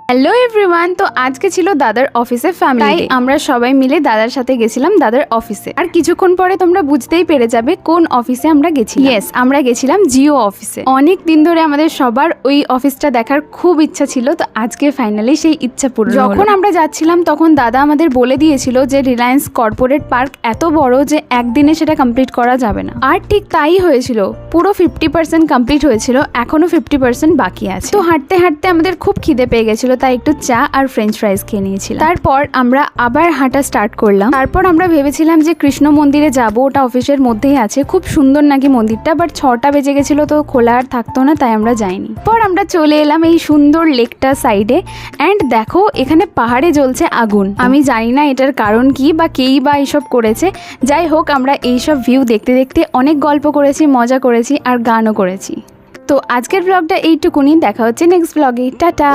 Hello everyone, তো আজকে ছিল দাদার অফিসে ফ্যামিলি ডে। আমরা সবাই মিলে দাদার সাথে গেছিলাম দাদার অফিসে। আর কিছুক্ষণ পরে তোমরা বুঝতেই পেরে যাবে কোন অফিসে আমরা গেছি। ইয়েস, আমরা গেছিলাম জিও অফিসে। অনেক দিন ধরে আমাদের সবার ওই অফিসটা দেখার খুব ইচ্ছা ছিল, তো আজকে ফাইনালি সেই ইচ্ছা পূরণ হলো। যখন আমরা যাচ্ছিলাম তখন দাদা আমাদের বলে দিয়েছিল যে রিলায়েন্স কর্পোরেট পার্ক এত বড় যে একদিনে সেটা কমপ্লিট করা যাবে না। আর ঠিক তাই হয়েছিল, পুরো 50% কমপ্লিট হয়েছিল, এখনো 50% বাকি আছে। তো হাঁটতে হাঁটতে আমাদের খুব খিদে পেয়ে গেছিল, তাই একটু চা আর ফ্রেঞ্চ ফ্রাইজ খেয়ে নিয়েছিলাম। তারপর আমরা আবার হাঁটা স্টার্ট করলাম। তারপর আমরা ভেবেছিলাম যে কৃষ্ণ মন্দিরে যাব, ওটা অফিসের মধ্যেই আছে, খুব সুন্দর নাকি মন্দিরটা, বাট 6টা বেজে গেছিল তো খোলা আর থাকতো না, তাই আমরা যাইনি। পর আমরা চলে এলাম এই সুন্দর লেকটা সাইডে। অ্যান্ড দেখো এখানে পাহাড়ে জ্বলছে আগুন। আমি জানি না এটার কারণ কি বা কেই বা এইসব করেছে। যাই হোক, আমরা এইসব ভিউ দেখতে দেখতে অনেক গল্প করেছি, মজা করেছি আর গানও করেছি। তো আজকের ব্লগটা এইটুকুনি, দেখা হচ্ছে নেক্সট ব্লগে। টাটা।